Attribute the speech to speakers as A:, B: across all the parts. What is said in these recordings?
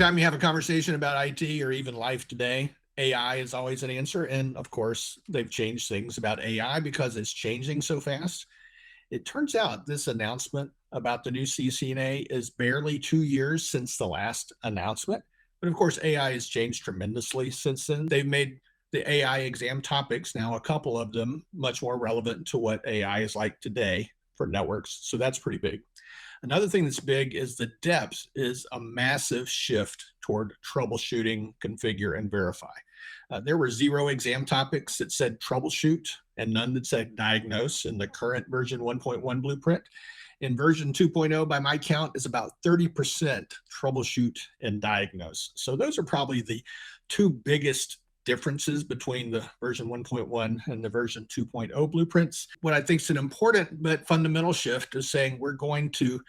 A: Anytime you have a conversation about IT or even life today, AI is always an answer. And of course, they've changed things about AI because it's changing so fast. It turns out this announcement about the new CCNA is barely 2 years since the last announcement. But of course, AI has changed tremendously since then. They've made the AI exam topics, now a couple of them, much more relevant to what AI is like today for networks. So that's pretty big. Another thing that's big is the depth is a massive shift toward troubleshooting, configure, and verify. There were 0 exam topics that said troubleshoot and none that said diagnose in the current version 1.1 blueprint. In version 2.0, by my count, is about 30% troubleshoot and diagnose. So those are probably the two biggest differences between the version 1.1 and the version 2.0 blueprints. What I think is an important but fundamental shift is saying we're going to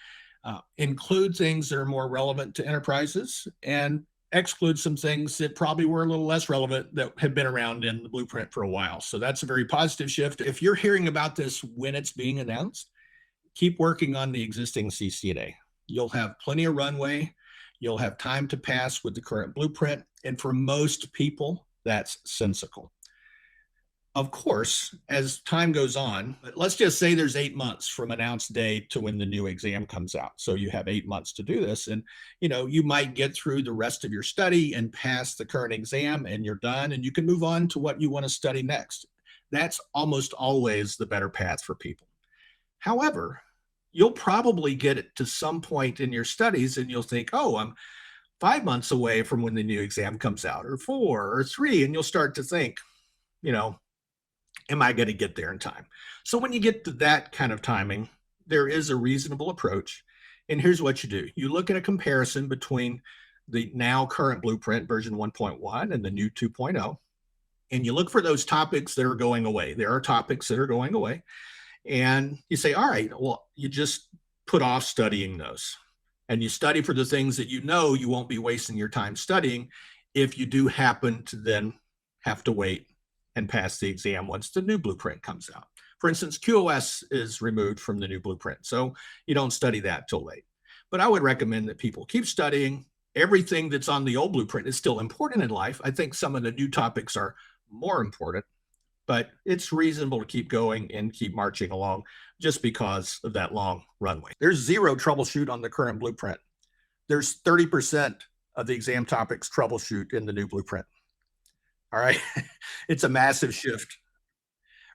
A: include things that are more relevant to enterprises and exclude some things that probably were a little less relevant that have been around in the blueprint for a while. So that's a very positive shift. If you're hearing about this when it's being announced, keep working on the existing CCNA. You'll have plenty of runway. You'll have time to pass with the current blueprint. And for most people, that's sensical. Of course, as time goes on, let's just say there's 8 months from announced day to when the new exam comes out. So you have 8 months to do this. And, you might get through the rest of your study and pass the current exam and you're done and you can move on to what you want to study next. That's almost always the better path for people. However, you'll probably get it to some point in your studies and you'll think, oh, I'm 5 months away from when the new exam comes out, or 4 or 3. And you'll start to think, am I going to get there in time? So when you get to that kind of timing, there is a reasonable approach. And here's what you do. You look at a comparison between the now current blueprint version 1.1 and the new 2.0, and you look for those topics that are going away. There are topics that are going away. And you say, all right, well, you just put off studying those. And you study for the things that you won't be wasting your time studying if you do happen to then have to wait and pass the exam once the new blueprint comes out. For instance, QoS is removed from the new blueprint, so you don't study that till late. But I would recommend that people keep studying. Everything that's on the old blueprint is still important in life. I think some of the new topics are more important, but it's reasonable to keep going and keep marching along just because of that long runway. There's 0 troubleshoot on the current blueprint. There's 30% of the exam topics troubleshoot in the new blueprint. All right. It's a massive shift,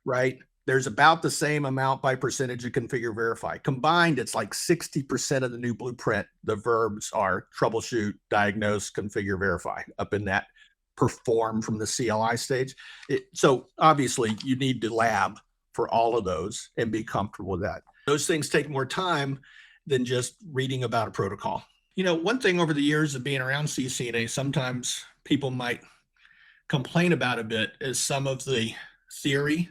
A: right? There's about the same amount by percentage of configure verify. Combined, it's like 60% of the new blueprint. The verbs are troubleshoot, diagnose, configure, verify up in that perform from the CLI stage. So obviously you need to lab for all of those and be comfortable with that. Those things take more time than just reading about a protocol. One thing over the years of being around CCNA, sometimes people might complain about a bit is some of the theory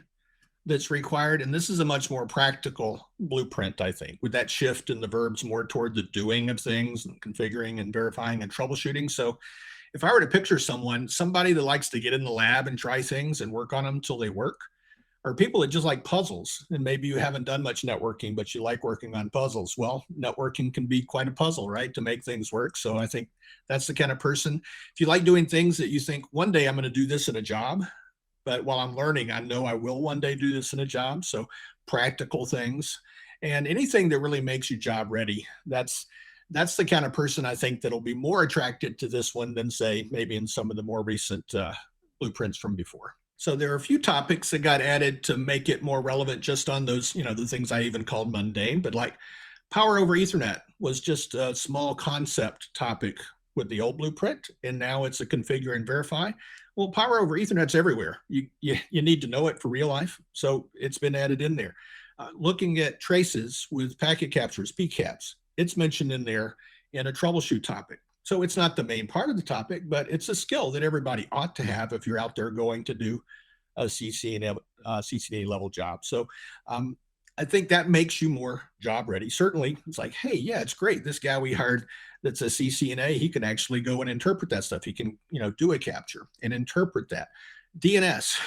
A: that's required. And this is a much more practical blueprint, I think, with that shift in the verbs more toward the doing of things and configuring and verifying and troubleshooting. So if I were to picture somebody that likes to get in the lab and try things and work on them until they work, or people that just like puzzles, and maybe you haven't done much networking, but you like working on puzzles. Well, networking can be quite a puzzle, right, to make things work. So I think that's the kind of person. If you like doing things that you think one day I'm going to do this in a job, but while I'm learning, I know I will one day do this in a job. So practical things and anything that really makes you job ready. That's the kind of person I think that'll be more attracted to this one than, say, maybe in some of the more recent blueprints from before. So there are a few topics that got added to make it more relevant just on those, the things I even called mundane, but like power over Ethernet was just a small concept topic with the old blueprint, and now it's a configure and verify. Well, power over Ethernet's everywhere. You need to know it for real life, so it's been added in there. Looking at traces with packet captures, PCAPs, it's mentioned in there in a troubleshoot topic. So it's not the main part of the topic, but it's a skill that everybody ought to have if you're out there going to do a CCNA level job. So I think that makes you more job ready. Certainly, it's like, hey, yeah, it's great. This guy we hired that's a CCNA, he can actually go and interpret that stuff. He can, do a capture and interpret that. DNS.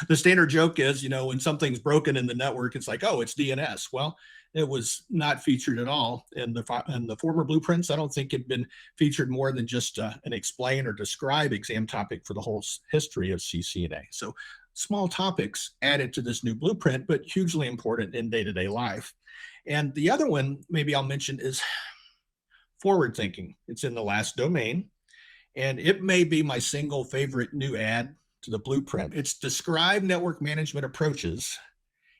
A: The standard joke is, when something's broken in the network, it's like, oh, it's DNS. Well, It was not featured at all in the former blueprints. I don't think it'd been featured more than just an explain or describe exam topic for the whole history of CCNA. So small topics added to this new blueprint, but hugely important in day-to-day life. And the other one, maybe I'll mention, is forward thinking. It's in the last domain, and it may be my single favorite new add to the blueprint. It's describe network management approaches,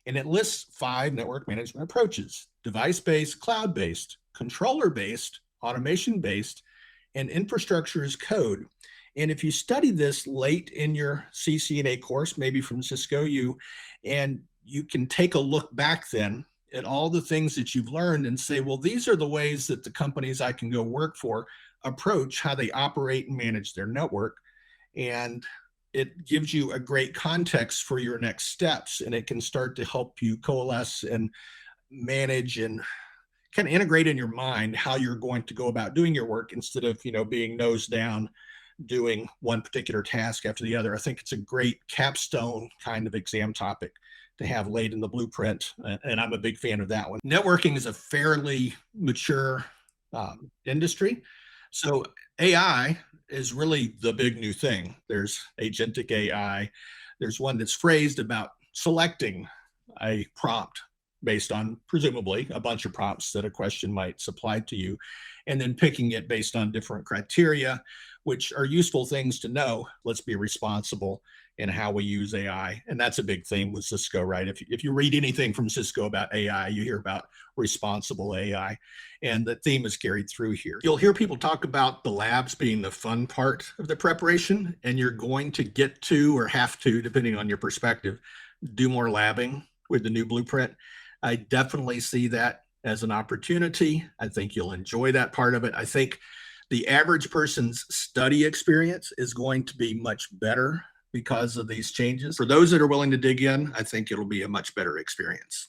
A: and it lists 5 network management approaches: device-based, cloud-based, controller-based, automation-based, and infrastructure as code. And if you study this late in your CCNA course, maybe from Cisco, you can take a look back then at all the things that you've learned and say, well, these are the ways that the companies I can go work for approach how they operate and manage their network. And it gives you a great context for your next steps, and it can start to help you coalesce and manage and kind of integrate in your mind how you're going to go about doing your work instead of, being nose down doing one particular task after the other. I think it's a great capstone kind of exam topic to have laid in the blueprint, and I'm a big fan of that one. Networking is a fairly mature industry, so AI is really the big new thing. There's agentic AI. There's one that's phrased about selecting a prompt based on presumably a bunch of prompts that a question might supply to you, and then picking it based on different criteria, which are useful things to know. Let's be responsible in how we use AI. And that's a big theme with Cisco, right? If you read anything from Cisco about AI, you hear about responsible AI. And the theme is carried through here. You'll hear people talk about the labs being the fun part of the preparation, and you're going to get to, or have to, depending on your perspective, do more labbing with the new blueprint. I definitely see that as an opportunity. I think you'll enjoy that part of it. I think the average person's study experience is going to be much better because of these changes. For those that are willing to dig in, I think it'll be a much better experience.